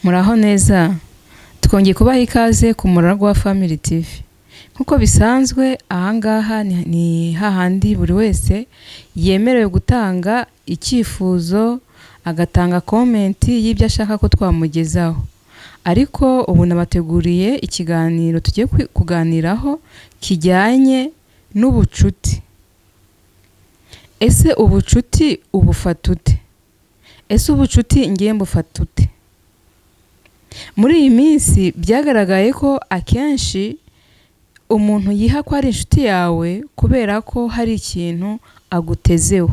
Muraho neza, twongeye kubaha ikaze ku Muragwa wa Family TV. Nkuko bisanzwe ahangaha ni hahandi buri wese yemerewe gutanga icyifuzo, agatanga comment y'ibyo ashaka ko twamugezaho. Ariko ubu nabateguriye ikiganiro tugiye kuganiraho kijyanye n'ubucuti. Ese ubucuti ubufata ute? Ese ubucuti ngiye mbufata ute? Muri iyi minsi byagaragaye ko akenshi umuntu yiha ko ari inshuti yawe kubera ko hari ikintu agutezeho.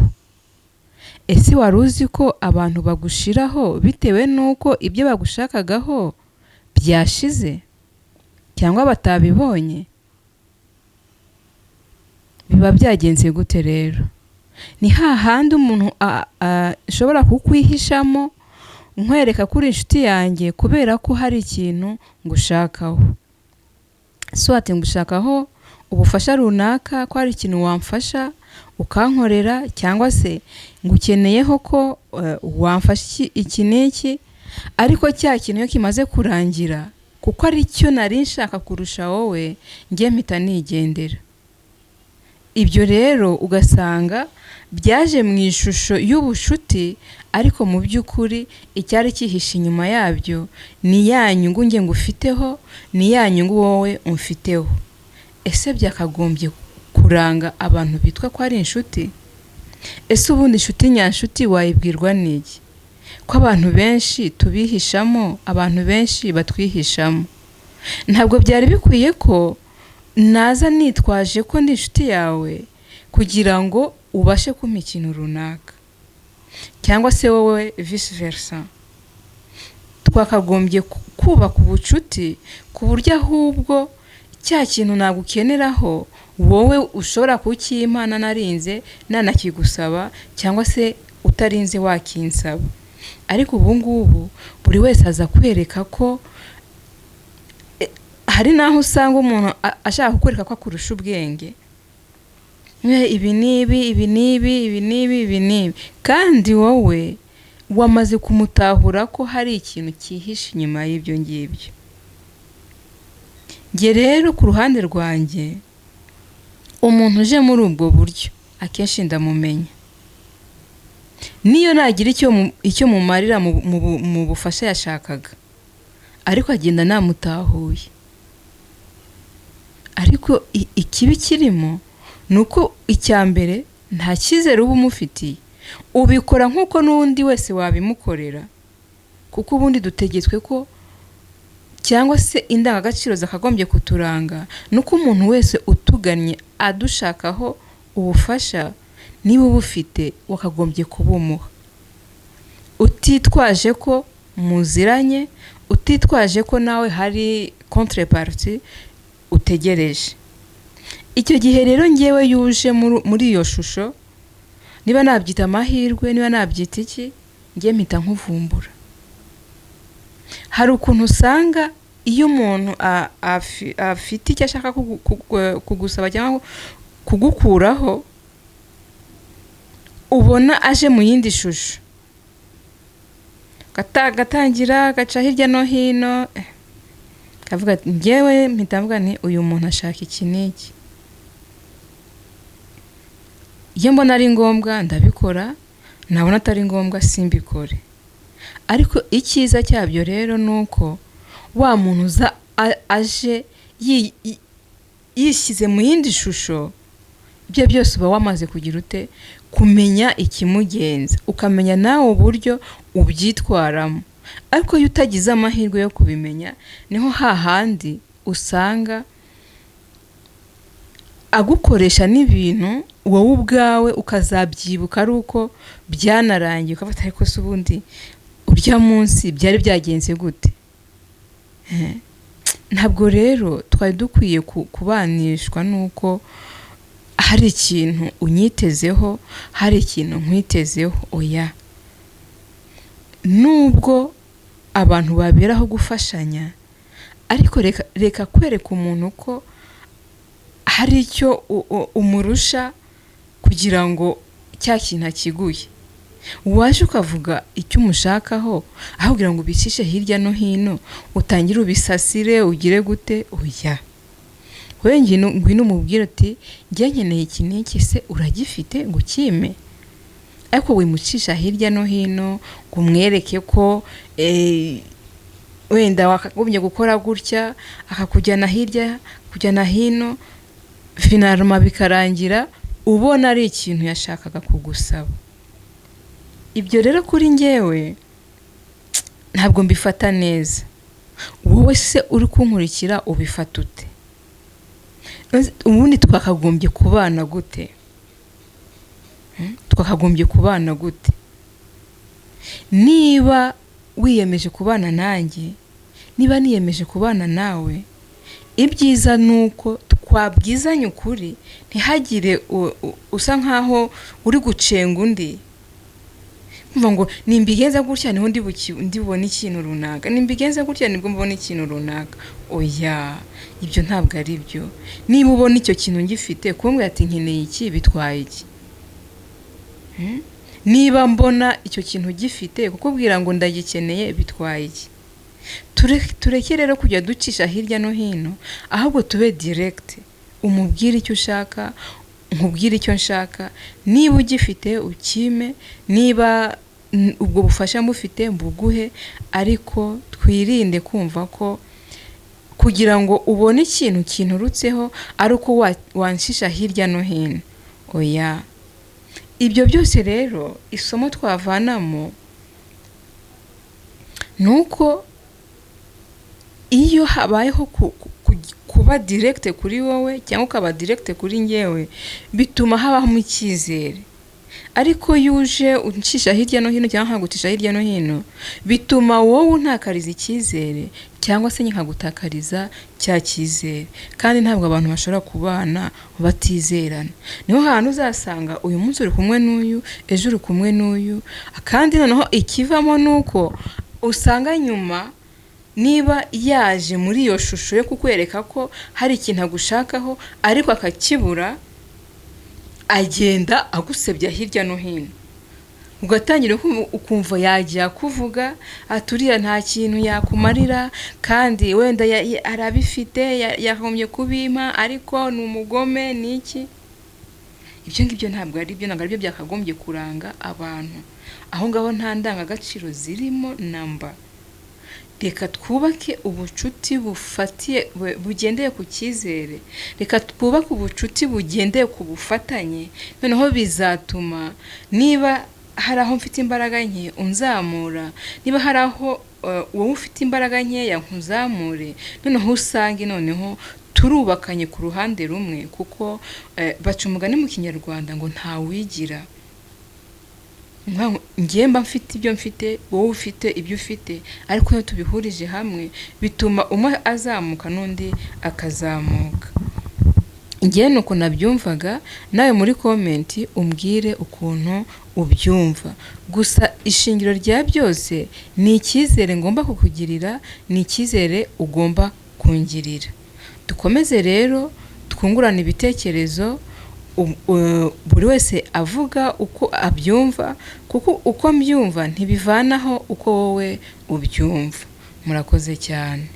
Ese wari uzi ko abantu bagushiraho bitewe nuko ibyo bagushakagaho byashize cyangwa batabibonye? Biba byagenze gute rero? Ni hahandi umuntu ashobora kukwihishamo nkwereka kuri inshuti yanjye kubera ko hari ikintu ngushakaho. Swati ngushakaho ubufasha runaka, ko hari ikintu wamfasha ukankorera, cyangwa se ngukeneyeho ko wamfasha iki n'iki, ariko cya kintu iyo kimaze kurangira kuko ari cyo nari nshaka kurusha wowe, njye mpita nigendera. Ibyo rero ugasanga byaje mu ishusho y'ubushuti, ariko mu by'ukuri icyari cyihishe inyuma yabyo ni ya nyungu nge ngufiteho, ni ya nyungu wowe umfiteho. Ese byakagombye kuranga abantu bitwa ko ari inshuti? Ese ubundi inshuti nyanshuti wayibwirwa n'iki? Ko abantu benshi tubihishamo, abantu benshi batwihishamo. Ntabwo byari bikwiye ko naza nitwaje ko ndi inshuti yawe kugira ngo ubashe kumpa ikintu runaka, cyangwa se wowe vice versa. Twakagombye kubaka ubucuti ku buryo ahubwo cya kintu nagukeneraho wowe ushobora kukimana narinze nanakigusaba, cyangwa se utarinze wakinsaba. Ariko ubu ngubu buri wese aza kwereka ko hari naho usanga umuntu ashaka kukwereka ko akurusha ubwenge. Ibi nibi, kandi wowe wamaze kumutahura ko hari ikintu cyihishe inyuma y'ibyo ngibyo. Nge rero ku ruhande rwanjye, umuntu uje muri ubwo buryo akenshi ndamumenya. Niyo nagira icyo mumarira mu bufasha yashakaga, ariko agenda namutahuye. Ariko ikibi kirimo nuko icyambere nta cyizere uba umufitiye. Ubikora nkuko n'undi wese wabimukorera, kuko ubundi dutegetswe ko, cyangwa se indangagaciro zakagombye kuturanga nuko umuntu wese utuganye adushakaho ubufasha, niba ubufite wakagombye kubumuha, utitwaje ko muziranye, utitwaje ko nawe hari contrepartie utegereje. Icyo gihe rero ngewe yuje muri iyo shusho, niba nabyita amahirwe, niba nabyita iki, ngiye mpita nkuvumbura. Hari ukuntu usanga iyo umuntu afite icyo ashaka kugusaba cyangwa kugukuraho, ubona aje mu yindi shusho, gatangira gaca hirya no hino, kavuga ati ngewe mpita mvuga nti uyu muntu ashaka iki n'iki. Iyo mbona ari ngombwa ndabikora, nabona atari ngombwa simbikore. Ariko icyiza cyabyo rero nuko wa muntu uza aje yishyize mu yindi shusho, ibyo byose uba wamaze kugira ute kumenya ikimugenza, ukamenya nawe uburyo ubyitwaramo. Ariko iyo utagize amahirwe yo kubimenya, niho hahandi usanga agukoresha n'ibintu wowe ubwawe ukazabyibuka ari uko byanarangiye, ukafata ariko se ubundi urya munsi byari byagenze gute? Ntabwo rero twari dukwiye kubanishwa nuko hari ikintu unyitezeho, hari ikintu nkwitezeho. Oya, nubwo abantu baberaho gufashanya, ariko reka kwereka umuntu ko hari icyo umurusha kugira ngo cya kintu akiguye. waje ukavuga icyo umushakaho aho kugira ngo ubicishe hirya no hino utangire ubisasire ugire gute. Oya, we ngwino umubwire ati njye nkeneye iki n'iki, se uragifite ngo ukime. Ariko wimucisha hirya no hino ngo umwereke ko wenda wakagombye gukora gutya, akakujyana hirya kujyana hino, finalma bikarangira ubona ari ikintu yashakaga kugusaba. Ibyo rero kuri njyewe ntabwo mbifata neza. Wowe se uri kunkurikira ubifata ute? Ubundi twakagombye kubana gute? Twakagombye kubana gute? Niba wiyemeje kubana nanjye, niba niyemeje kubana nawe, ibyiza nuko twabwizanye ukuri, ntihagire usa nkaho uri gucenga undi. Kumva ngo nimbigenza gutya niho ndibona ikintu runaka, nimbigenza gutya nibwo mbona ikintu runaka. Oya, ibyo ntabwo ari byo. Niba ubona icyo kintu ngifite, kumbwira ati nkeneye iki, bitwaye iki? Niba mbona icyo kintu gifite kukubwira ngo ndagikeneye, bitwaye iki? Tureke rero kujya ducisha hirya no hino, ahubwo tube direct. Umubwire icyo ushaka, nkubwire icyo nshaka. Niba ugifite ukime, niba ubwo bufasha mufite mbuguhe, ariko twirinde kumva ko kugira ngo ubone ikintu kinturutseho ari uko wanshisha hirya no hino. Oya, ibyo byose rero isomo twavanamo nuko iyo habayeho kuba direct kuri wowe cyangwa ukaba direct kuri njyewe, bituma habaho icyizere. Ariko yuje uncisha hirya no hino cyangwa nkagutisha hirya no hino, bituma wowe untakariza icyizere cyangwa se nkagutakariza cya cyizere. Kandi ntabwo abantu bashobora kubana batizerana. Niho hantu uzasanga uyu munsi uri kumwe n'uyu, ejo uri kumwe n'uyu, kandi noneho ikivamo nuko usanga nyuma niba yaje muri iyo shusho yo kukwereka ko hari ikintu agushakaho ariko akakibura, agenda agusebya hirya no hino. Ugatangira ukumva yagiye kuvuga aturiya nta kintu yakumarira, kandi wenda arabifite yahombye kubima, ariko ni umugome n'iki. Ibyo ngibyo ntabwo ari byo, ntabwo ari byo byakagombye kuranga abantu. Aho ngaho nta ndangagaciro zirimo namba. Reka twubake ubucuti bufatiye bugendeye ku cyizere. Reka twubake ubucuti bugendeye ku bufatanye. Noneho bizatuma niba hari aho mfite imbaraga nke unzamura, niba hari aho wowe ufite imbaraga nkeya nkuzamure, noneho usange noneho turubakanye ku ruhande rumwe. Kuko baca umugani mu Kinyarwanda ngo nta wigira. Ngiye mba mfite ibyo mfite, wowe ufite ibyo ufite, ariko iyo tubihurije hamwe bituma umwe azamuka n'undi akazamuka. Ngiye nuko nabyumvaga, nawe muri comment umbwire ukuntu ubyumva. Gusa ishingiro rya byose ni icyizere ngomba kukugirira, ni icyizere ugomba kungirira. Dukomeze rero twungurana ibitekerezo, buri wese avuga uko abyumva, kuko uko mbyumva ntibivanaho uko wowe ubyumva. Murakoze cyane.